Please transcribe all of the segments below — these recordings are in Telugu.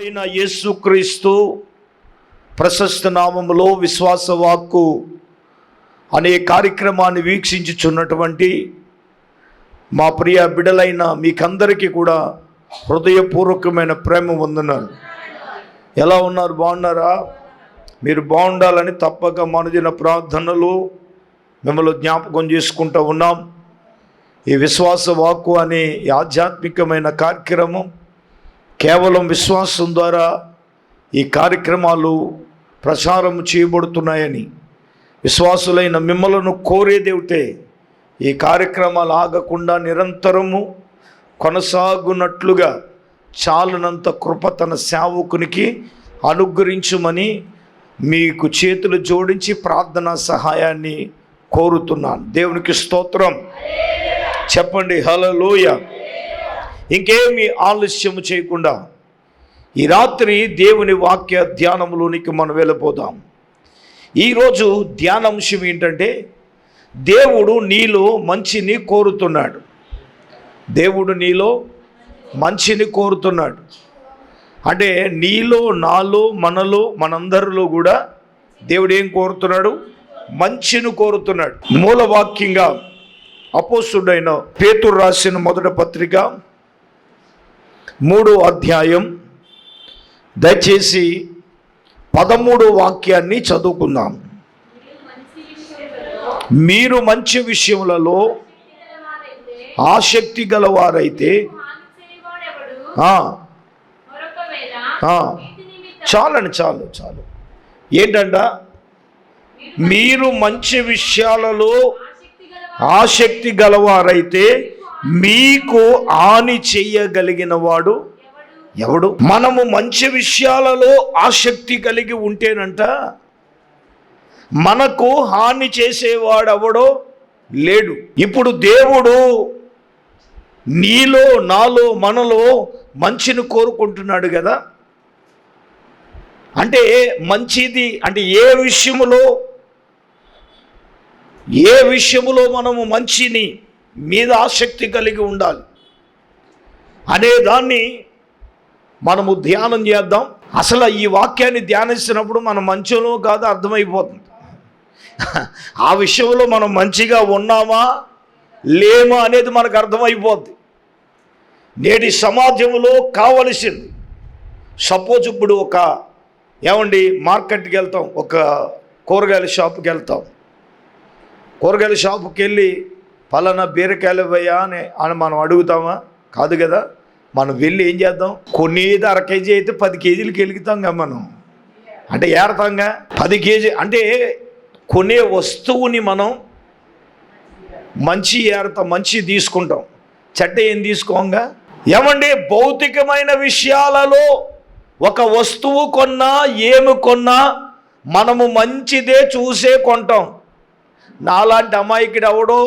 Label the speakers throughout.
Speaker 1: ప్రభువైన యేసుక్రీస్తు ప్రశస్త నామములో విశ్వాస వాక్కు అనే కార్యక్రమాన్ని వీక్షించుచున్నటువంటి మా ప్రియ బిడ్డలైన మీకందరికీ కూడా హృదయపూర్వకమైన ప్రేమ వందనాలు. ఎలా ఉన్నారు? బాగున్నారా? మీరు బాగుండాలని తప్పక మనదిన ప్రార్థనలు మిమ్మల్ని జ్ఞాపకం చేసుకుంటూ ఉన్నాం. ఈ విశ్వాస వాక్కు అనే ఆధ్యాత్మికమైన కార్యక్రమం కేవలం విశ్వాసం ద్వారా ఈ కార్యక్రమాలు ప్రచారం చేయబడుతున్నాయని విశ్వాసులైన మిమ్మలను కోరేదేవితే ఈ కార్యక్రమాలు ఆగకుండా నిరంతరము కొనసాగునట్లుగా చాలనంత కృప తన సేవకునికి అనుగ్రహించుమని మీకు చేతులు జోడించి ప్రార్థనా సహాయాన్ని కోరుతున్నాను. దేవునికి స్తోత్రం చెప్పండి. హల్లెలూయా. ఇంకేమీ ఆలస్యము చేయకుండా ఈ రాత్రి దేవుని వాక్య ధ్యానంలోనికి మనం వెళ్ళిపోదాం. ఈరోజు ధ్యానాంశం ఏంటంటే, దేవుడు నీలో మంచిని కోరుతున్నాడు. దేవుడు నీలో మంచిని కోరుతున్నాడు అంటే నీలో, నాలో, మనలో, మనందరిలో కూడా దేవుడు ఏం కోరుతున్నాడు? మంచిని కోరుతున్నాడు. మూలవాక్యంగా అపోస్తుడైన పేతురు రాసిన మొదటి పత్రిక 3వ అధ్యాయం దయచేసి 13వ వాక్యాన్ని చదువుకుందాం. మీరు మంచి విషయములలో ఆసక్తి గలవారైతే చాలు ఏంటంట? మీరు మంచి విషయాలలో ఆసక్తి గలవారైతే మీకు హాని చెయ్యగలిగిన వాడు ఎవడు? మనము మంచి విషయాలలో ఆసక్తి కలిగి ఉంటేనంట మనకు హాని చేసేవాడు ఎవడో లేడు. ఇప్పుడు దేవుడు నీలో, నాలో, మనలో మంచిని కోరుకుంటున్నాడు కదా. అంటే మంచిది అంటే ఏ విషయములో మనము మంచిని మీద ఆసక్తి కలిగి ఉండాలి అనే దాన్ని మనము ధ్యానం చేద్దాం. అసలు ఈ వాక్యాన్ని ధ్యానిస్తున్నప్పుడు మనం మంచిలో కాదు అర్థమైపోతుంది. ఆ విషయంలో మనం మంచిగా ఉన్నామా లేమా అనేది మనకు అర్థమైపోద్ది. నేటి సమాజంలో కావలసింది, సపోజ్ ఇప్పుడు మార్కెట్కి వెళ్తాం, ఒక కూరగాయల షాపుకి వెళ్తాం. కూరగాయల షాపుకి వెళ్ళి పలానా బీరకాయలు ఇవ్వయా అని మనం అడుగుతామా? కాదు కదా. మనం వెళ్ళి ఏం చేద్దాం? కొనేది 1/2 కేజీ అయితే 10 కేజీలకి వెలుగుతాంగా మనం. అంటే ఏడతాంగా 10 కేజీ అంటే కొనే వస్తువుని మనం మంచి తీసుకుంటాం, చెడ్డ ఏం తీసుకోంగా. ఏమండి, భౌతికమైన విషయాలలో ఒక వస్తువు కొన్నా ఏమి కొన్నా మనము మంచిదే చూసే కొంటాం. నాలాంటి అమాయకుడు ఎవడో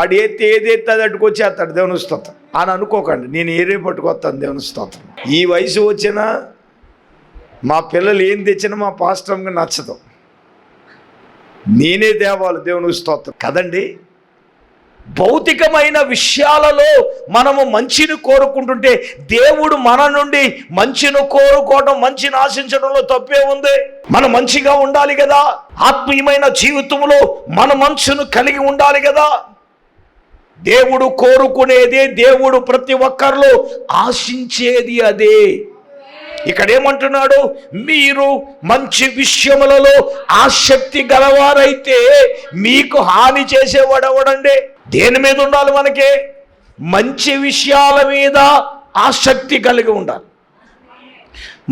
Speaker 1: ఏదైతే అది అట్టుకొచ్చేస్తాడు దేవుని స్తోత్రం అని అనుకోకండి. నేను ఏరే పట్టుకొస్తాను దేవుని స్తోత్రం. ఈ వయసు వచ్చినా మా పిల్లలు ఏం తెచ్చినా మా పాస్టర్కి నచ్చదు. నేనే తేవాలి దేవుని స్తోత్రం కదండి. భౌతికమైన విషయాలలో మనము మంచిని కోరుకుంటుంటే దేవుడు మన నుండి మంచిని కోరుకోవడం, మంచిని ఆశించడంలో తప్పే ఉంది. మనం మంచిగా ఉండాలి కదా. ఆత్మీయమైన జీవితంలో మన మనసును కలిగి ఉండాలి కదా. దేవుడు కోరుకునేదే, దేవుడు ప్రతి ఒక్కరిలో ఆశించేది అదే. ఇక్కడ ఏమంటున్నాడు? మీరు మంచి విషయములలో ఆసక్తి గలవారైతే మీకు హాని చేసేవాడు ఎవడండి? దేని మీద ఉండాలి? మనకి మంచి విషయాల మీద ఆసక్తి కలిగి ఉండాలి.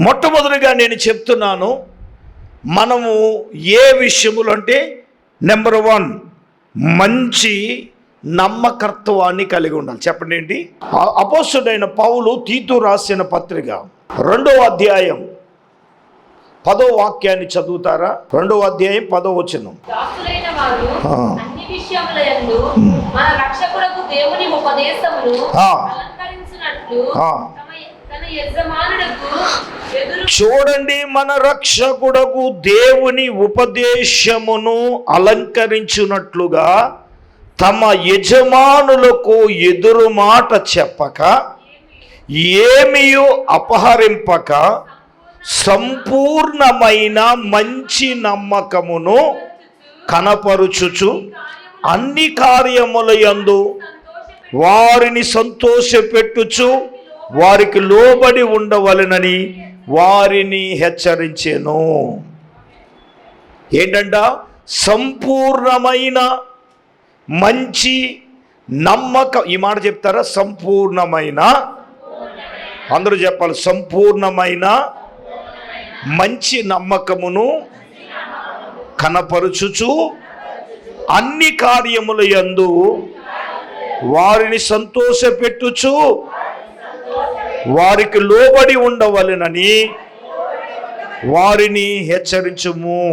Speaker 1: మొట్టమొదటిగా నేను చెప్తున్నాను, మనము ఏ విషయములు అంటే నెంబర్ 1 మంచి నమ్మకత్వాన్ని కలిగి ఉండాలి. చెప్పండి ఏంటి? అపోస్తుడైన పౌలు తీతు రాసిన పత్రిక 2వ అధ్యాయం 10వ వాక్యాన్ని చదువుతారా? 2వ అధ్యాయం 10వ వచనం. చూడండి, మన రక్షకుడకు దేవుని ఉపదేశమును అలంకరించున్నట్లుగా తమ యజమానులకు ఎదురు మాట చెప్పక ఏమియు అపహరింపక సంపూర్ణమైన మంచి నమ్మకమును కనపరుచుచు అన్ని కార్యముల యందు వారిని సంతోషపెట్టుచు వారికి లోబడి ఉండవలెనని వారిని హెచ్చరించెను. ఏంటంట? సంపూర్ణమైన మంచి నమ్మకం. ఈ మాట చెప్తారా? సంపూర్ణమైన, అందరూ చెప్పాలి, సంపూర్ణమైన మంచి నమ్మకమును కనపరుచుచు అన్ని కార్యముల యందు వారిని సంతోషపెట్టుచు వారికి లోబడి ఉండవలెనని వారిని హెచ్చరించుము.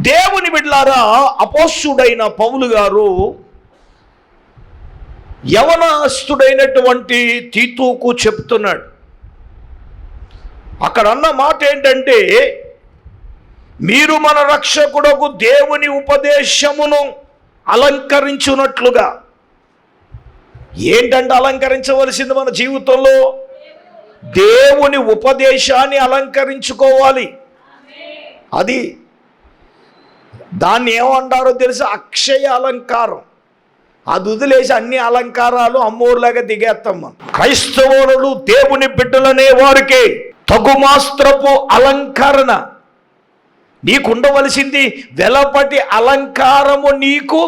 Speaker 1: దేవుని బిడ్డలారా, అపోస్తుడైన పౌలు గారు యవనస్తుడైనటువంటి తీతుకు చెప్తున్నాడు. అక్కడ అన్న మాట ఏంటంటే, మీరు మన రక్షకుడకు దేవుని ఉపదేశమును అలంకరించున్నట్లుగా. ఏంటంటే అలంకరించవలసింది మన జీవితంలో? దేవుని ఉపదేశాన్ని అలంకరించుకోవాలి. అది దాన్ని ఏమంటారో తెలుసా? అక్షయ అలంకారం. అది వదిలేసి అన్ని అలంకారాలు అమ్మోరులాగా దిగేస్తాం మనం. క్రైస్తవులు దేవుని బిడ్డలనే వారికి తగుమాస్త్రపు అలంకరణ. నీకు ఉండవలసింది వెలపటి అలంకారము, నీకు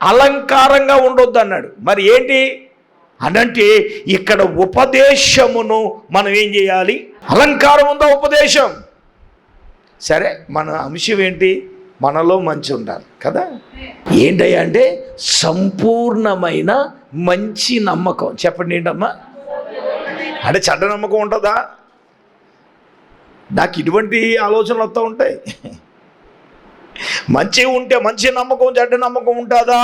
Speaker 1: అలంకారంగా ఉండొద్దు అన్నాడు. మరి ఏంటి అనంటే, ఇక్కడ ఉపదేశమును మనం ఏం చేయాలి? అలంకారం ఉందా? ఉపదేశం. సరే, మన అంశం ఏంటి? మనలో మంచి ఉండాలి కదా. ఏంటయ్యా అంటే సంపూర్ణమైన మంచి నమ్మకం. చెప్పండి ఏంటమ్మా? అంటే చెడ్డ నమ్మకం ఉంటుందా? నాకు ఇటువంటి ఆలోచనలు వస్తూ ఉంటాయి. మంచి ఉంటే మంచి నమ్మకం, చెడ్డ నమ్మకం ఉంటుందా?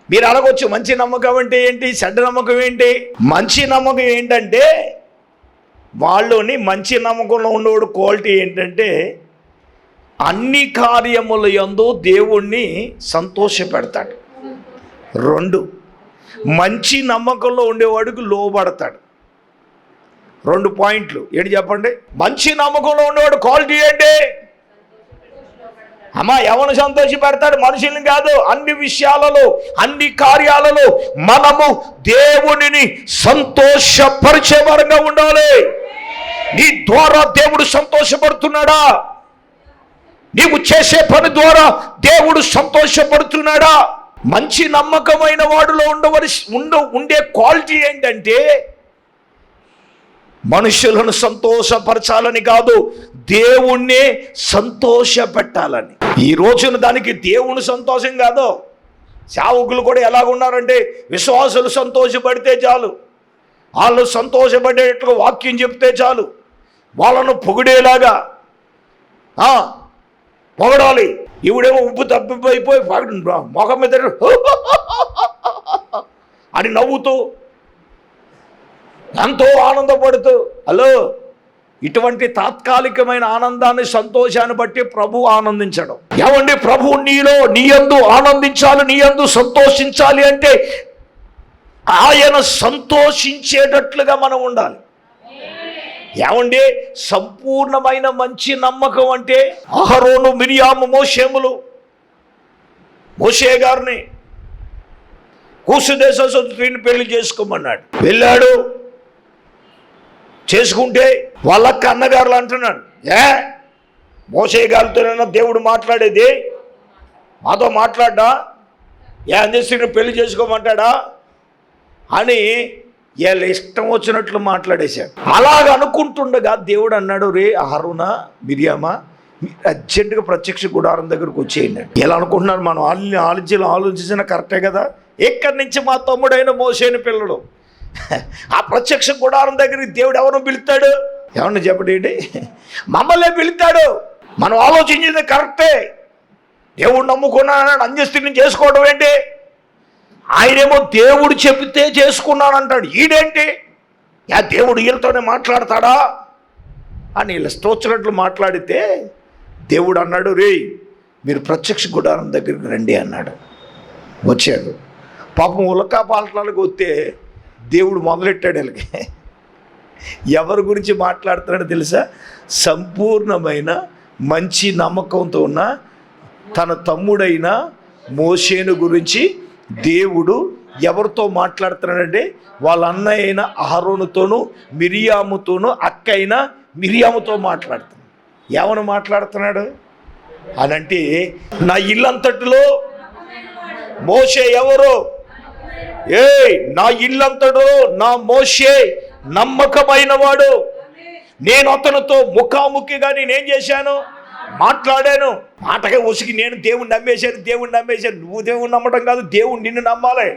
Speaker 1: మీరు అడగొచ్చు, మంచి నమ్మకం అంటే ఏంటి, చెడ్డ నమ్మకం ఏంటి? మంచి నమ్మకం ఏంటంటే, వాళ్ళని మంచి నమ్మకంలో ఉండేవాడు క్వాలిటీ ఏంటంటే, అన్ని కార్యముల యందు దేవుణ్ణి సంతోషపెడతాడు. 2, మంచి నమ్మకంలో ఉండేవాడికి లోబడతాడు. 2 పాయింట్లు ఏంటి చెప్పండి? మంచి నమ్మకంలో ఉండేవాడు క్వాలిటీ ఏంటి? అమ్మా, ఎవరిని సంతోషపెడతాడు? మనుషుల్ని కాదు. అన్ని విషయాలలో, అన్ని కార్యాలలో మనము దేవునిని సంతోషపరిచే వరంగా ఉండాలి. నీ ద్వారా దేవుడు సంతోషపడుతున్నాడా? నీవు చేసే పని ద్వారా దేవుడు సంతోషపడుతున్నాడా? మంచి నమ్మకమైన వాడిలో ఉండే క్వాలిటీ ఏంటంటే, మనుషులను సంతోషపరచాలని కాదు, దేవుణ్ణి సంతోషపెట్టాలని. ఈ రోజున దానికి దేవుని సంతోషం కాదు. సేవకులు కూడా ఎలాగున్నారంటే, విశ్వాసులు సంతోషపడితే చాలు, వాళ్ళు సంతోషపడేట్టుగా వాక్యం చెప్తే చాలు, వాళ్ళను పొగిడేలాగా పొగడాలి. ఇవిడేమో ఉప్పు తప్పిపోయిపోయి మొఖం మీద అని నవ్వుతూ ఎంతో ఆనందపడుతూ. హలో, ఇటువంటి తాత్కాలికమైన ఆనందాన్ని, సంతోషాన్ని బట్టి ప్రభు ఆనందించడం. ఏమండి, ప్రభు నీ యందు ఆనందించాలి, నీ యందు సంతోషించాలి అంటే ఆయన సంతోషించేటట్లుగా మనం ఉండాలి. ఏమండి, సంపూర్ణమైన మంచి నమ్మకం అంటే, అహరోను, మిరియాము, మోషే గారిని కూసు దేశ స్త్రీని పెళ్లి చేసుకోమన్నాడు. వెళ్ళాడు. చేసుకుంటే వాళ్ళక్క అన్నగారులు అంటున్నాడు, మోషే గారితోనైనా దేవుడు మాట్లాడేది, మాతో మాట్లాడ్డా? అందరిని పెళ్లి చేసుకోమంటాడా అని వీళ్ళ ఇష్టం వచ్చినట్లు మాట్లాడేశాడు. అలాగ అనుకుంటుండగా దేవుడు అన్నాడు, రే అహరోనా, మిరియామా, అర్జెంటుగా ప్రత్యక్ష గుడారం దగ్గరకు వచ్చేయండి. ఎలా అనుకుంటున్నారు? మనం ఆలోచించిన కరెక్టే కదా. ఎక్కడి నుంచి మా తమ్ముడైన మోషేని పిల్లడు ఆ ప్రత్యక్ష గుడారం దగ్గరికి దేవుడు ఎవరు పిలుస్తాడు? ఎవరిని చెప్పండి? మమ్మల్నే పిలుస్తాడు. మనం ఆలోచించింది కరెక్టే. దేవుడు నమ్ముకున్నానని అన్యస్త్రీని చేసుకోవడం ఏంటి? ఆయనేమో దేవుడు చెబితే చేసుకున్నానంటాడు. ఈడేంటి, దేవుడు వీళ్ళతోనే మాట్లాడతాడా అని వీళ్ళ స్తోత్రట్లు మాట్లాడితే దేవుడు అన్నాడు, రే మీరు ప్రత్యక్ష గుడారం దగ్గరికి రండి అన్నాడు. వచ్చాడు. పాపం ఉలకా పాలటలకు వస్తే దేవుడు మొదలెట్టాడు వీళ్ళకి. ఎవరి గురించి మాట్లాడుతున్నాడో తెలుసా? సంపూర్ణమైన మంచి నమ్మకంతో ఉన్న తన తమ్ముడైన మోషేను గురించి దేవుడు ఎవరితో మాట్లాడుతున్నాడంటే వాళ్ళ అన్నయ్య అయిన అహరోనుతోనూ మిరియాముతోనూ అక్క అయిన మిరియాముతో మాట్లాడుతున్నాడు. ఏమని మాట్లాడుతున్నాడు అనంటే, నా ఇల్లంతటిలో మోషే ఎవరు? నా ఇల్లంతటిలో నా మోషే నమ్మకమైన వాడు. నేను అతనితో ముఖాముఖిగా నేనేం చేశాను? మాట్లాడాను. మాటగా ఉసికి నేను దేవుణ్ణి నమ్మేశాను. నువ్వు దేవుణ్ణి నమ్మటం కాదు, దేవుడు నిన్ను నమ్మాలి.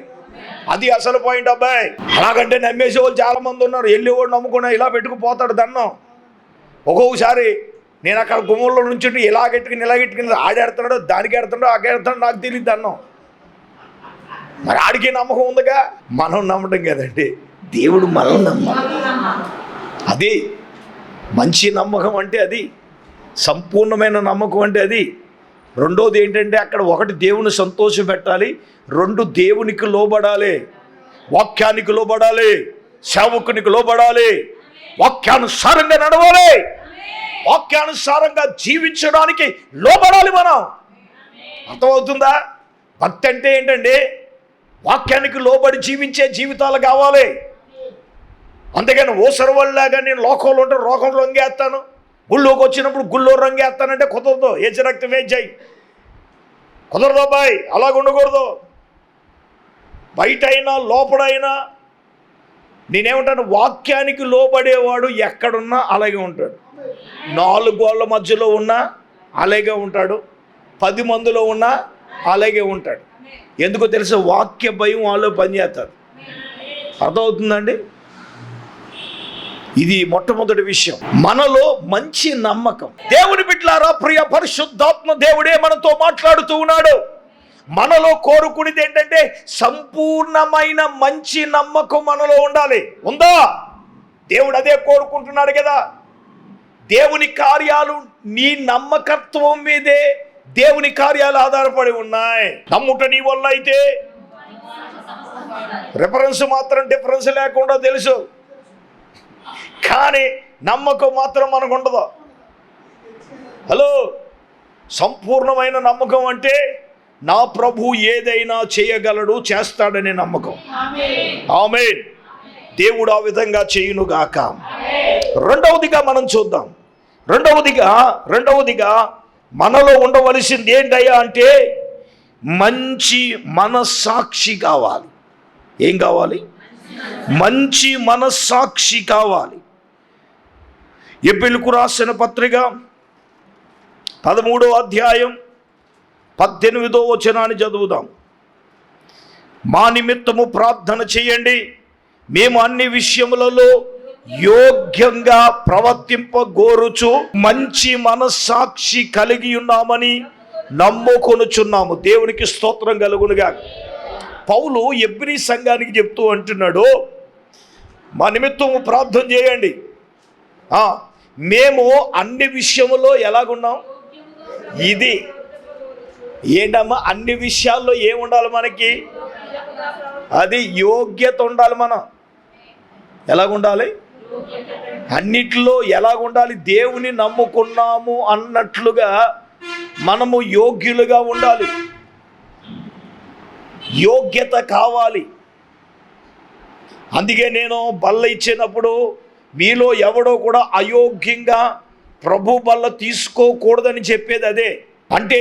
Speaker 1: అది అసలు పాయింట్ అబ్బాయి. అలాగంటే నమ్మేసే వాళ్ళు చాలా మంది ఉన్నారు. వెళ్ళేవాడు నమ్ముకున్నా ఇలా పెట్టుకుపోతాడు దండం. ఒక్కొక్కసారి నేను అక్కడ గుమ్మంలో నుంచి ఇలాగెట్టుకుని ఆడేడుతున్నాడు, దానికి ఎడుతున్నాడు, ఆగేడుతున్నాడు, నాకు తెలియదు దండం. మరి ఆడికి నమ్మకం ఉందిగా. మనం నమ్మటం కదండి, దేవుడు మనం నమ్మాలి. అది మంచి నమ్మకం అంటే, అది సంపూర్ణమైన నమ్మకం అంటే అది. రెండోది ఏంటంటే, అక్కడ ఒకటి దేవుని సంతోషం పెట్టాలి, రెండు దేవునికి లోబడాలి, వాక్యానికి లోబడాలి, సేవకునికి లోబడాలి, వాక్యానుసారంగా నడవాలి, వాక్యానుసారంగా జీవించడానికి లోబడాలి మనం. అర్థమవుతుందా? భక్తి అంటే ఏంటండి? వాక్యానికి లోబడి జీవించే జీవితాలు కావాలి. అంతేగాని ఓసరవల్లాగా నేను లోకంలో ఉంటే లోకంలో రంగేస్తాను, గుళ్ళోకి వచ్చినప్పుడు గుళ్ళో రంగేస్తానంటే కుదరదు. ఏచి రక్తం వేజాయి కుదరదు అబ్బాయి, అలాగ ఉండకూడదు. బయట అయినా లోపడైనా నేనేమంటాను, వాక్యానికి లోబడేవాడు ఎక్కడున్నా అలాగే ఉంటాడు. 4 గోళ్ళ మధ్యలో ఉన్నా అలాగే ఉంటాడు, 10 మందిలో ఉన్నా అలాగే ఉంటాడు. ఎందుకో తెలుసా? వాక్య భయం వాళ్ళు పనిచేస్తారు. అర్థమవుతుందండి? ఇది మొట్టమొదటి విషయం. మనలో మంచి నమ్మకం. దేవుని బిడ్డలారా, ప్రియ పరిశుద్ధాత్మ దేవుడే మనతో మాట్లాడుతూ ఉన్నాడు. మనలో కోరుకునేది ఏంటంటే, సంపూర్ణమైన మంచి నమ్మకం మనలో ఉండాలి. ఉందా? దేవుడు అదే కోరుకుంటున్నాడు కదా. దేవుని కార్యాలు నీ నమ్మకత్వం మీదే దేవుని కార్యాలు ఆధారపడి ఉన్నాయి. నమ్ముట నీ వల్ల అయితే రిఫరెన్స్ మాత్రం డిఫరెన్స్ లేకుండా తెలుసు, కానీ నమ్మకం మాత్రం మనకు ఉండదు. హలో, సంపూర్ణమైన నమ్మకం అంటే నా ప్రభు ఏదైనా చేయగలడు, చేస్తాడనే నమ్మకం. ఆమేన్. దేవుడు ఆ విధంగా చేయునుగాక. రెండవదిగా మనం చూద్దాం. రెండవదిగా మనలో ఉండవలసింది ఏంటయ్యా అంటే, మంచి మనస్సాక్షి కావాలి. ఏం కావాలి? మంచి మనస్సాక్షి కావాలి. ఎబెలుకు రాసిన పత్రిక 13వ అధ్యాయం 18వ వచనాన్ని చదువుదాం. మా నిమిత్తము ప్రార్థన చేయండి, మేము అన్ని విషయములలో యోగ్యంగా ప్రవర్తింపగోరుచు మంచి మనస్సాక్షి కలిగి ఉన్నామని నమ్ముకొనుచున్నాము. దేవునికి స్తోత్రం కలుగునుగా. పౌలు ఎబ్రీ సంఘానికి చెప్తూ అంటున్నాడు, మా నిమిత్తము ప్రార్థన చేయండి. మేము అన్ని విషయములో ఎలాగున్నాం? ఇది ఏంటమ్మా? అన్ని విషయాల్లో ఏముండాలి మనకి? అది యోగ్యత ఉండాలి. మనం ఎలాగుండాలి? అన్నిట్లో ఎలాగుండాలి? దేవుని నమ్ముకున్నాము అన్నట్లుగా మనము యోగ్యులుగా ఉండాలి. యోగ్యత కావాలి. అందుకే నేను బల్ల ఇచ్చినప్పుడు మీలో ఎవడో కూడా అయోగ్యంగా ప్రభు బల్ల తీసుకోకూడదని చెప్పేది అదే. అంటే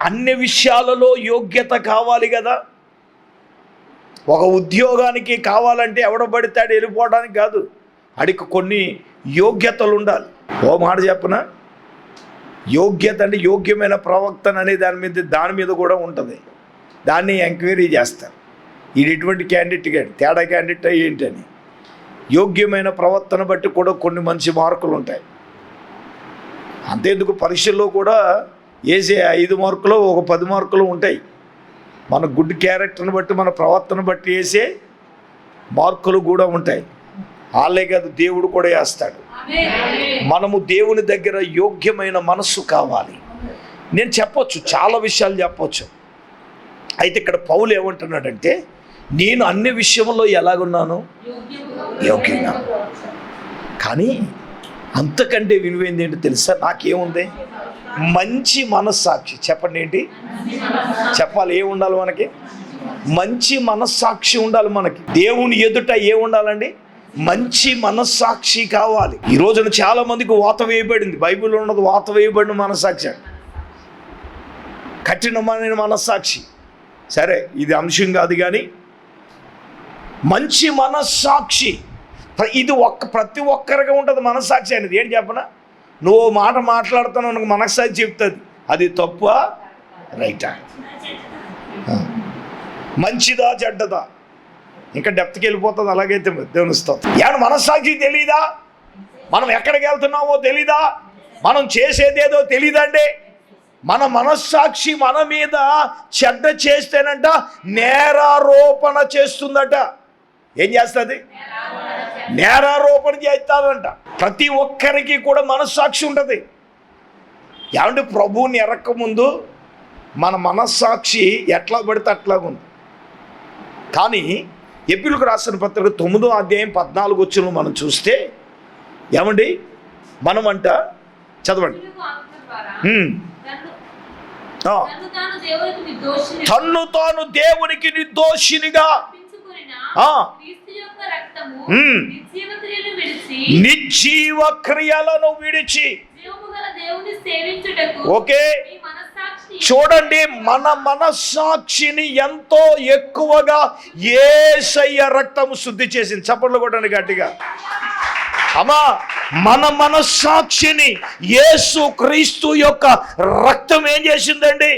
Speaker 1: అన్ని విషయాలలో యోగ్యత కావాలి కదా. ఒక ఉద్యోగానికి కావాలంటే ఎవడ పడితాడు వెళ్ళిపోవడానికి కాదు, అడికి కొన్ని యోగ్యతలు ఉండాలి. ఓ మాట చెప్పనా, యోగ్యత అంటే యోగ్యమైన ప్రవక్తన అనే దాని మీద కూడా ఉంటుంది. దాన్ని ఎంక్వైరీ చేస్తారు, ఇది ఎటువంటి క్యాండిడేట్ తేడా క్యాండిడేట్ ఏంటని. యోగ్యమైన ప్రవర్తన బట్టి కూడా కొన్ని మంచి మార్కులు ఉంటాయి. అంతేందుకు పరీక్షల్లో కూడా వేసే 5 మార్కులు ఒక 10 మార్కులు ఉంటాయి. మన గుడ్ క్యారెక్టర్ని బట్టి మన ప్రవర్తన బట్టి వేసే మార్కులు కూడా ఉంటాయి. వాళ్ళే కాదు, దేవుడు కూడా వేస్తాడు. మనము దేవుని దగ్గర యోగ్యమైన మనస్సు కావాలి. నేను చెప్పొచ్చు, చాలా విషయాలు చెప్పొచ్చు. అయితే ఇక్కడ పౌలు ఏమంటున్నాడంటే, నేను అన్ని విషయంలో ఎలాగున్నాను? యోగ్యంగా. కానీ అంతకంటే విలువైంది ఏంటో తెలుసా? నాకేముంది? మంచి మనస్సాక్షి. చెప్పండి ఏంటి చెప్పాలి? ఏ ఉండాలి మనకి? మంచి మనస్సాక్షి ఉండాలి మనకి. దేవుని ఎదుట ఏ ఉండాలండి? మంచి మనస్సాక్షి కావాలి. ఈ రోజున చాలా మందికి వాత వేయబడింది. బైబిల్లో ఉన్నది వాత వేయబడిన మనస్సాక్షి, కఠినమైన మనస్సాక్షి. సరే, ఇది అంశం కాదు. కానీ మంచి మనస్సాక్షి ఇది ప్రతి ఒక్కరికి ఉంటుంది. మనస్సాక్షి అనేది ఏంటి చెప్పనా? నువ్వు మాట మాట్లాడుతున్నావు, నాకు మనస్సాక్షి చెప్తుంది అది తప్ప రైటా, మంచిదా చెడ్డదా, ఇంకా డెప్త్కి వెళ్ళిపోతుంది. అలాగైతే దేవునిస్తాం. ఏమన్నా మనస్సాక్షి తెలీదా? మనం ఎక్కడికి వెళ్తున్నామో తెలీదా? మనం చేసేదేదో తెలీదండి. మన మనస్సాక్షి మన మీద చెడ్డ చేస్తేనంట నేరారోపణ చేస్తుందట. ఏం చేస్తుంది? నేరారోపణ చేస్తాదంట. ప్రతి ఒక్కరికి కూడా మనస్సాక్షి ఉంటుంది. ఏమంటే ప్రభువుని ఎరక్క ముందు మన మనస్సాక్షి ఎట్లా పడితే అట్లాగా ఉంది. కానీ ఎపిలకు రాసిన పత్రిక 9వ అధ్యాయం 14 వచనం మనం చూస్తే ఏమండి, మనమంట చదవండి. తన్ను తాను దేవునికి నిర్దోషినిగా నిర్జీవ క్రియలను విడిచి, ఓకే చూడండి, మన మనస్సాక్షిని ఎంతో ఎక్కువగా యేసయ్య రక్తము శుద్ధి చేసింది. చప్పట్లు కొట్టండి గట్టిగా. అమ్మా, మన మనస్సాక్షిని యేసు క్రీస్తు యొక్క రక్తం ఏం చేసిందండి?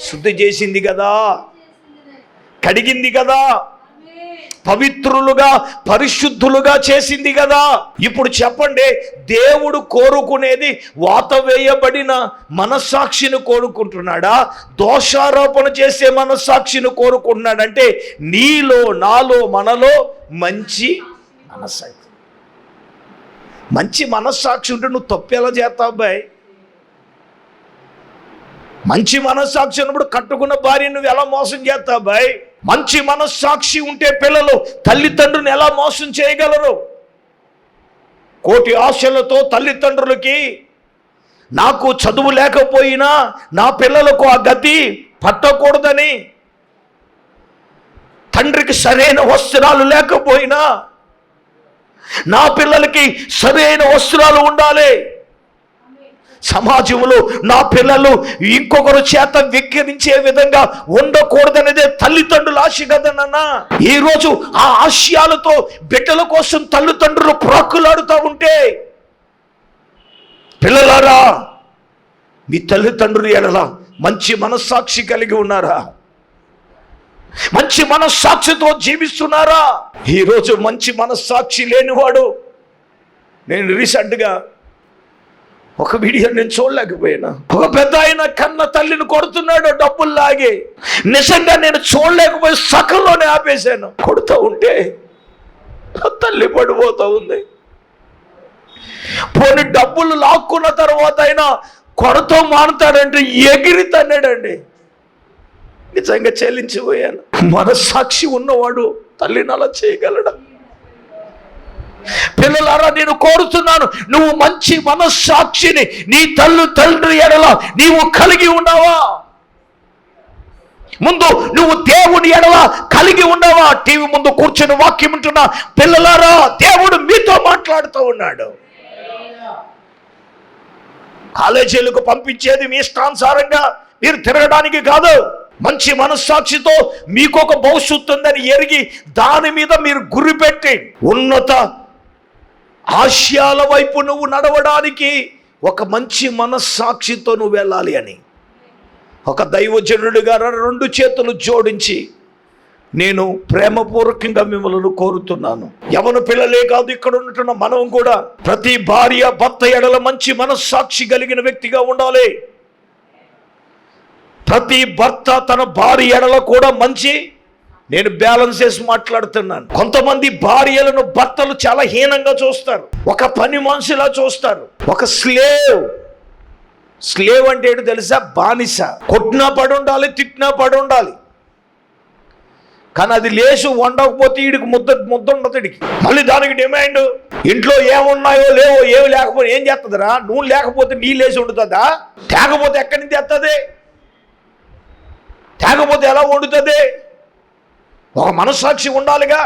Speaker 1: శుద్ధి చేసింది కదా, కడిగింది కదా, పవిత్రులుగా పరిశుద్ధులుగా చేసింది కదా. ఇప్పుడు చెప్పండి, దేవుడు కోరుకునేది వాత వేయబడిన మనస్సాక్షిని కోరుకుంటున్నాడా, దోషారోపణ చేసే మనస్సాక్షిని కోరుకుంటున్నాడంటే నీలో, నాలో, మనలో మంచి మనస్సాక్షి. మంచి మనస్సాక్షి ఉంటే నువ్వు తప్పు ఎలా చేస్తావు అబ్బాయి? మంచి మనస్సాక్షి ఉన్నప్పుడు కట్టుకున్న భార్య నువ్వు ఎలా మోసం చేస్తావు అబ్బాయి? మంచి మనస్సాక్షి ఉంటే పిల్లలు తల్లిదండ్రులను ఎలా మోసం చేయగలరు? కోటి ఆశలతో తల్లిదండ్రులకి నాకు చదువు లేకపోయినా నా పిల్లలకు ఆ గతి పట్టకూడదని, తండ్రికి సరైన వస్త్రాలు లేకపోయినా నా పిల్లలకి సరైన వస్త్రాలు ఉండాలి, సమాజంలో నా పిల్లలు ఇంకొకరు చేత వెక్కిరించే విధంగా ఉండకూడదనేదే తల్లిదండ్రుల ఆశ కదనన్నా. ఈరోజు ఆ ఆశయాలతో బిడ్డల కోసం తల్లిదండ్రులు ప్రాకులాడుతూ ఉంటే, పిల్లలారా మీ తల్లిదండ్రులు ఎడల మంచి మనస్సాక్షి కలిగి ఉన్నారా? మంచి మనస్సాక్షితో జీవిస్తున్నారా? ఈరోజు మంచి మనస్సాక్షి లేనివాడు, నేను రీసెంట్గా ఒక వీడియో నేను చూడలేకపోయినా, ఒక పెద్ద ఆయన కన్న తల్లిని కొడుతున్నాడు డబ్బులు లాగి. నిజంగా నేను చూడలేకపోయి సకల్లోనే ఆపేశాను. కొడుతూ ఉంటే తల్లి పడిపోతూ ఉంది. పోనీ డబ్బులు లాక్కున్న తర్వాత అయినా కొడుతూ మానుతాడంటే ఎగిరి తన్నాడండి. నిజంగా చెల్లించిపోయాను. మనస్సాక్షి ఉన్నవాడు తల్లిని అలా చేయగలడా? పిల్లలారా, నేను కోరుతున్నాను, నువ్వు మంచి మనస్సాక్షిని నీ తండ్రి ఎడల నీవు కలిగి ఉన్నావా? ముందు నువ్వు దేవుని ఎడల కలిగి ఉన్నావా? టీవీ ముందు కూర్చొని వాక్యం వింటున్నా పిల్లలారా, దేవుడు మీతో మాట్లాడుతూ ఉన్నాడు. కాలేజీలకు పంపించేది మీ ఇష్టానుసారంగా మీరు తిరగడానికి కాదు. మంచి మనస్సాక్షితో మీకు ఒక భవిష్యత్తు ఉందని ఎరిగి దాని మీద మీరు గురిపెట్టి ఉన్నత ఆశయాల వైపు నువ్వు నడవడానికి ఒక మంచి మనస్సాక్షితో నువ్వు వెళ్ళాలి అని ఒక దైవజనుడు గారు 2 చేతులు జోడించి నేను ప్రేమపూర్వకంగా మిమ్మల్ని కోరుతున్నాను. యవన పిల్లలే కాదు, ఇక్కడ ఉంటున్న మనం కూడా ప్రతి భార్య భర్త ఎడల మంచి మనస్సాక్షి కలిగిన వ్యక్తిగా ఉండాలి. ప్రతి భర్త తన భార్య ఎడల కూడా మంచి, నేను బ్యాలెన్స్ చేసి మాట్లాడుతున్నాను. కొంతమంది భార్యలను భర్తలు చాలా హీనంగా చూస్తారు, ఒక పని మనిషిలా చూస్తారు. ఒక స్లేవ్ అంటే ఏంటో తెలుసా? బానిస. కొట్టినా పడి ఉండాలి, తిట్టినా పడి ఉండాలి. కానీ అది లేచి వండకపోతే వీడికి ముద్ద ఉండదు వీడికి. మళ్ళీ దానికి డిమాండ్. ఇంట్లో ఏమున్నాయో లేవో ఏమి లేకపోతే ఏం చేస్తుందిరా? నూనె లేకపోతే నీళ్ళు వేసి వండుతుందా? తేకపోతే ఎక్కడి నుంచి తెస్తుంది? తేకపోతే ఎలా వండుతుంది? ఒక మనస్సాక్షి ఉండాలిగా.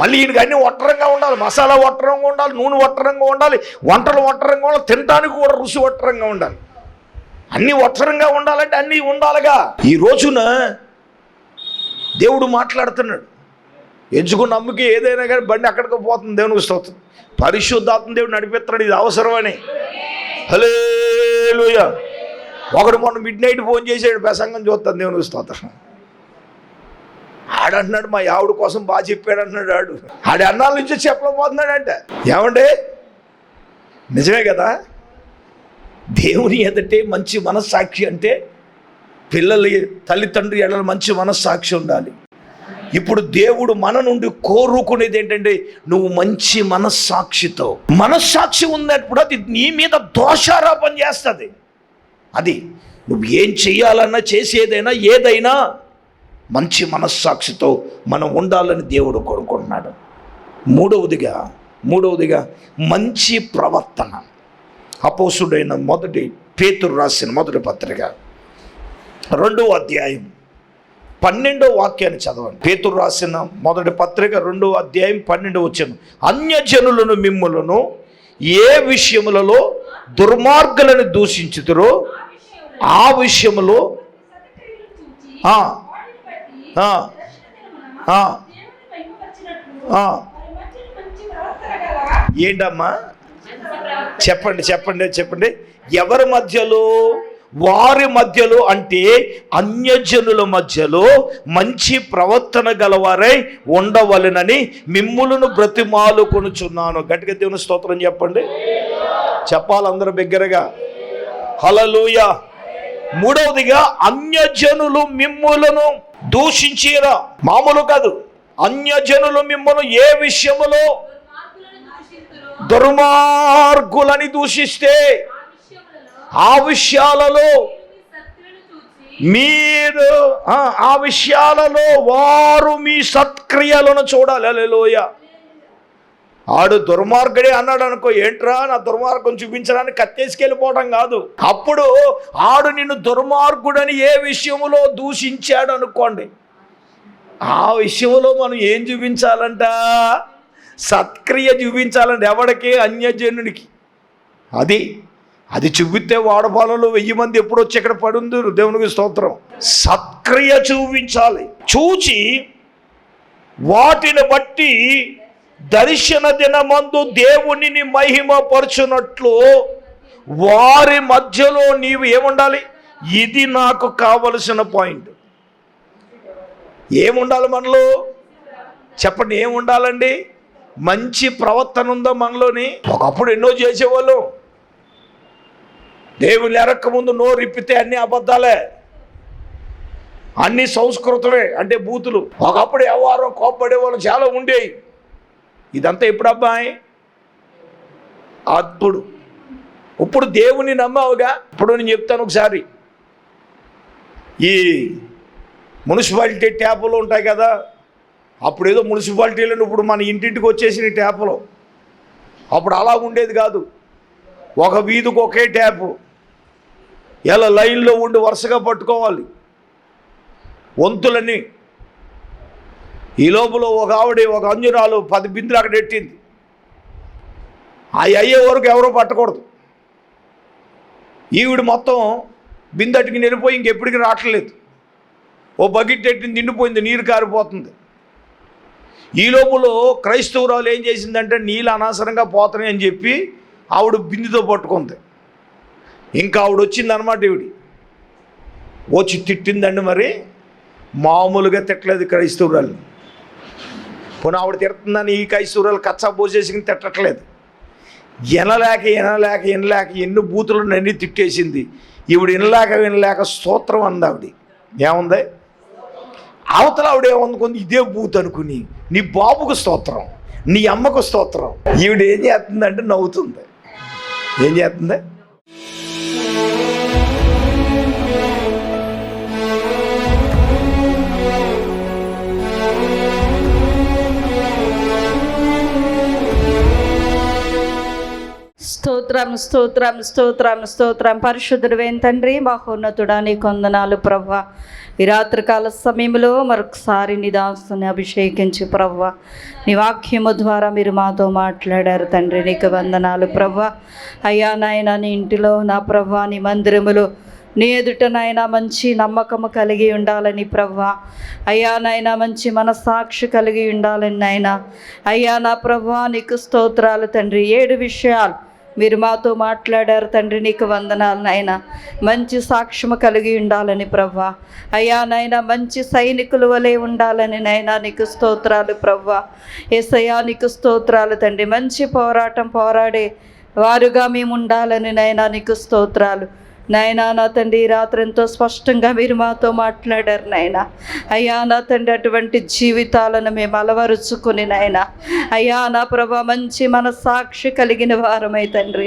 Speaker 1: మళ్ళీ ఈయనకి అన్నీ ఒట్టరంగా ఉండాలి, మసాలా ఒట్టరంగా ఉండాలి, నూనె ఒట్టరంగా ఉండాలి, వంటలు ఒట్టరంగా ఉండాలి, తినడానికి కూడా రుచి ఒట్టరంగా ఉండాలి. అన్నీ ఒట్టరంగా ఉండాలంటే అన్నీ ఉండాలిగా. ఈ రోజున దేవుడు మాట్లాడుతున్నాడు. ఎంచుకున్న అమ్మకి ఏదైనా కానీ బండి అక్కడికి పోతుంది. దేవునికి స్తోత్రం. పరిశుద్ధాత్మ దేవుడు నడిపిస్తున్నాడు. ఇది అవసరమని. హల్లెలూయా. ఒకడు మొన్న మిడ్-నైట్ ఫోన్ చేసాడు, ప్రసంగం చూస్తాను. దేవునికి స్తోత్రం. ఆడంటున్నాడు మా ఆవిడ కోసం బాగా చెప్పాడు అంటున్నాడు. ఆడి అన్నాల నుంచి చెప్పలేకపోతున్నాడంట. ఏమంటే నిజమే కదా. దేవుని ఎదుటే మంచి మనస్సాక్షి అంటే పిల్లల తల్లిదండ్రి ఎడల మంచి మనస్సాక్షి ఉండాలి. ఇప్పుడు దేవుడు మన నుండి కోరుకునేది ఏంటంటే నువ్వు మంచి మనస్సాక్షితో. మనస్సాక్షి ఉన్నప్పుడు అది నీ మీద దోషారోపణ చేస్తుంది. అది నువ్వు ఏం చెయ్యాలన్నా చేసేదైనా ఏదైనా మంచి మనస్సాక్షితో మనం ఉండాలని దేవుడు కోరుకుంటున్నాడు. మూడవదిగా మంచి ప్రవర్తన. అపోస్తుడైన పేతురు రాసిన మొదటి పత్రిక 2వ అధ్యాయం 12వ వాక్యాన్ని చదవండి. పేతురు రాసిన మొదటి పత్రిక 2వ అధ్యాయం 12వ వచనం. అన్యజనులను మిమ్ములను ఏ విషయములలో దుర్మార్గులను దూషించుతురో ఆ విషయములో ఏంటమ్మా చెప్పండి. ఎవరి మధ్యలో? వారి మధ్యలో అంటే అన్యజనుల మధ్యలో మంచి ప్రవర్తన గలవారై ఉండవలెనని మిమ్ములను బ్రతిమాలు కొనుచున్నాను. గట్టిగా దేవుని స్తోత్రం చెప్పండి. చెప్పాలి అందరూ బిగ్గరగా. హల్లెలూయా. మూడవదిగా అన్యజనులు మిమ్ములను దూషించేరా. మామూలు కాదు. అన్యజనులు మిమ్మల్ని ఏ విషయములో దుర్మార్గులని దూషిస్తే ఆ విషయాలలో మీరు ఆ విషయాలలో వారు మీ సత్క్రియలను చూడాలి. హల్లెలూయా. ఆడు దుర్మార్గుడే అన్నాడు అనుకో, ఏంట్రా నా దుర్మార్గం చూపించడానికి కత్తేసుకెళ్ళిపోవడం కాదు. అప్పుడు ఆడు నిన్ను దుర్మార్గుడని ఏ విషయంలో దూషించాడు అనుకోండి, ఆ విషయంలో మనం ఏం చూపించాలంట? సత్క్రియ చూపించాలంటే ఎవడికి? అన్యజనుడికి. అది చూపిస్తే వాడపాలలో 1000 మంది ఎప్పుడు వచ్చి ఇక్కడ పడుంది. దేవునికి స్తోత్రం. సత్క్రియ చూపించాలి. చూచి వాటిని బట్టి దర్శన దినమందు దేవునిని మహిమపరచునట్లు వారి మధ్యలో నీవు ఏముండాలి? ఇది నాకు కావలసిన పాయింట్. ఏముండాలి మనలో? చెప్పండి, ఏముండాలండి? మంచి ప్రవర్తన ఉందా మనలోని? ఒకప్పుడు ఎన్నో చేసేవాళ్ళు. దేవుని ఎరక్క ముందు నోరు ఇప్పితే అన్ని అబద్ధాలే, అన్ని సంస్కృతమే, అంటే బూతులు. ఒకప్పుడు ఎవరో కోప్పడేవాళ్ళు చాలా ఉండేవి. ఇదంతా ఎప్పుడు అబ్బాయి? ఇప్పుడు దేవుని నమ్మావుగా. ఇప్పుడు నేను చెప్తాను ఒకసారి. ఈ మున్సిపాలిటీ ట్యాపులు ఉంటాయి కదా, అప్పుడు ఏదో మున్సిపాలిటీలను ఇప్పుడు మన ఇంటింటికి వచ్చేసిన ట్యాపులు. అప్పుడు అలా ఉండేది కాదు. ఒక వీధికి ఒకే ట్యాపు, ఎలా లైన్లో ఉండి వరుసగా పట్టుకోవాలి వంతులని. ఈ లోపల ఒక అంజురాలు 10 బిందులు అక్కడ ఎట్టింది. అయ్యే వరకు ఎవరో పట్టకూడదు. ఈవిడ మొత్తం బిందటికి నిండిపోయి ఇంకెప్పటికి రావట్లేదు. ఓ బకెట్ ఎట్టింది, నిండిపోయింది, నీరు కారిపోతుంది. ఈ లోపల క్రైస్తవురాలు ఏం చేసిందంటే నీళ్ళు అనవసరంగా పోతున్నాయి అని చెప్పి ఆవిడ బిందుతో పట్టుకుంది. ఇంకా ఆవిడ వచ్చిందనమాట. ఈవిడి వచ్చి తిట్టిందండి. మరి మామూలుగా తిట్టలేదు క్రైస్తవురాలు. పోనీ ఆవిడ తిడుతుందని ఈ క్రైస్తవురాలు కచ్చా పోసేసి తిట్టట్లేదు. వినలేక ఎన్ని బూతులు అన్నీ తిట్టేసింది. ఈవిడ వినలేక స్తోత్రం అంది. ఆవిడ ఏముంది? అవతల ఆవిడ ఏమనుకుంది? ఇదే బూత్ అనుకుని నీ బాబుకు స్తోత్రం, నీ అమ్మకు స్తోత్రం. ఈవిడ ఏం చేస్తుందంటే నవ్వుతుంది. ఏం చేస్తుంది?
Speaker 2: స్తోత్రం. పరిశుద్ధుడైన తండ్రి, మహోన్నతుడా, నీకు వందనాలు ప్రభువా. ఈ రాత్రికాల సమయంలో మరొకసారి నీ దాసుని అభిషేకించి ప్రభువా, నీ వాక్యము ద్వారా మీరు మాతో మాట్లాడారు తండ్రి. నీకు వందనాలు ప్రభువా. అయ్యా నాయన, నీ ఇంటిలో నా ప్రభువా, నీ మందిరములో నీ ఎదుట నాయన మంచి నమ్మకము కలిగి ఉండాలని ప్రభువా. అయ్యా నాయన, మంచి మనస్సాక్షి కలిగి ఉండాలని నాయన. అయ్యా నా ప్రభువా, నీకు స్తోత్రాలు తండ్రి. 7 విషయాలు మీరు మాతో మాట్లాడారు తండ్రి. నీకు వందనాలు నాయన. మంచి సాక్ష్యము కలిగి ఉండాలని ప్రభువా. అయ్యా నాయన, మంచి సైనికుల వలె ఉండాలని నాయన. నీకు స్తోత్రాలు ప్రభువా. యేసయ్యా, నీకు స్తోత్రాలు తండ్రి. మంచి పోరాటం పోరాడే వారుగా మేము ఉండాలని నాయన. నీకు స్తోత్రాలు నాయనా. నా తండ్రి, రాత్రి ఎంతో స్పష్టంగా మీరు మాతో మాట్లాడారు నాయన. అయ్యా నా తండ్రి, అటువంటి జీవితాలను మేము అలవరుచుకుని నాయన. అయ్యా నా ప్రభా, మంచి మనస్సాక్షి కలిగిన వారమై తండ్రి.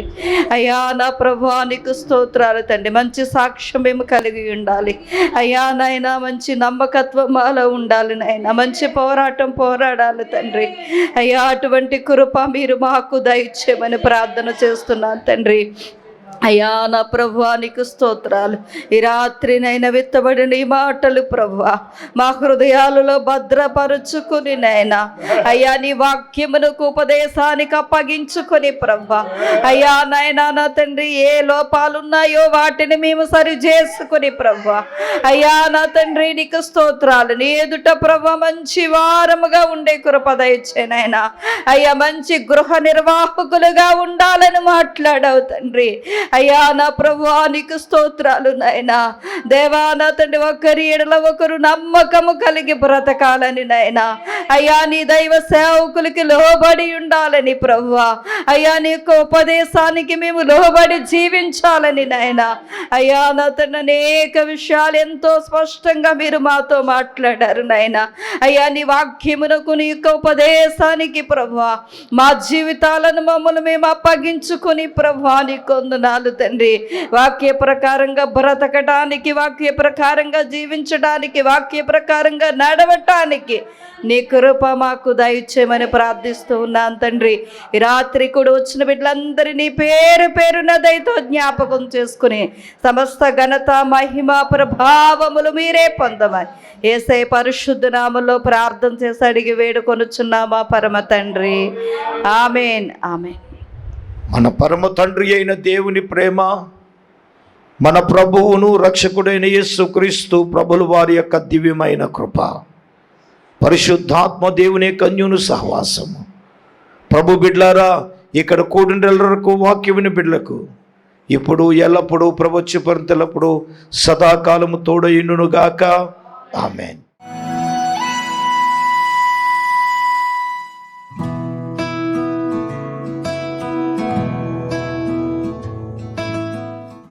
Speaker 2: అయ్యా నా ప్రభా, నీకు స్తోత్రాలు తండ్రి. మంచి సాక్ష్యం మేము కలిగి ఉండాలి అయ్యా నాయన. మంచి నమ్మకత్వం మాలో ఉండాలి నాయన. మంచి పోరాటం పోరాడాలి తండ్రి. అయ్యా, అటువంటి కృప మీరు మాకు దయచేయమని ప్రార్థన చేస్తున్నాను తండ్రి. అయ్యా నా ప్రభువా, నీకు స్తోత్రాలు. ఈ రాత్రినైనా విత్తబడిన ఈ మాటలు ప్రభువా మా హృదయాలలో భద్రపరుచుకుని నైనా అయ్యా నీ వాక్యమునకు ఉపదేశానికి అప్పగించుకొని ప్రభువా. అయ్యా నాయనా, నా తండ్రి, ఏ లోపాలున్నాయో వాటిని మేము సరి చేసుకుని ప్రభువా. అయ్యా నా తండ్రి, నీకు స్తోత్రాలు. నీ ఎదుట ప్రభువా మంచి వారముగా ఉండే కృప దయచేయనైనా. అయ్యా, మంచి గృహ నిర్వాహకులుగా ఉండాలని మాట్లాడావు తండ్రి. అయ్యా నా ప్రభువా, నీకు స్తోత్రాలు నాయనా. దేవా నా తండ్రి, ఒకరి ఎడల ఒకరు నమ్మకము కలిగి బ్రతకాలని నాయనా. అయ్యా, నీ దైవ సేవకులకి లోబడి ఉండాలని ప్రభువా. అయ్యా, నీ యొక్క ఉపదేశానికి మేము లోబడి జీవించాలని నాయనా. అయ్యా నా తండ్రి, అనేక విషయాలు ఎంతో స్పష్టంగా మీరు మాతో మాట్లాడారు నాయనా. అయ్యా, నీ వాక్యమునకు నీ యొక్క ఉపదేశానికి ప్రభువా మా జీవితాలను మమ్మల్ని మేము అప్పగించుకుని ప్రభువా నీకు వందనాలు తండ్రి. వాక్య ప్రకారంగా బ్రతకటానికి, వాక్య ప్రకారంగా జీవించడానికి, వాక్య ప్రకారంగా నడవటానికి నీ కృప మాకు దయచేయమని ప్రార్థిస్తూ ఉన్నాను తండ్రి. ఈ రాత్రి కూడా వచ్చిన బిడ్డలందరినీ పేరు పేరున దయతో జ్ఞాపకం చేసుకుని సమస్త ఘనత మహిమ ప్రభావములు మీరే పొందమని యేసయ్య పరిశుద్ధ నామములో ప్రార్థన చేసి అడిగి వేడుకొనుచున్నామా పరమ తండ్రి. ఆమేన్, ఆమేన్.
Speaker 1: మన పరమ తండ్రి అయిన దేవుని ప్రేమ, మన ప్రభువును రక్షకుడైన యేసుక్రీస్తు ప్రభుల వారి యొక్క దివ్యమైన కృప, పరిశుద్ధాత్మ దేవుని కన్యును సహవాసము, ప్రభు బిడ్లారా, ఇక్కడ కూడినెల్లరకు వాక్యముని బిడ్లకు ఇప్పుడు ఎల్లప్పుడూ ప్రవచ్యపరంతెల్లప్పుడు సదాకాలము తోడయుండును గాక. ఆమేన్.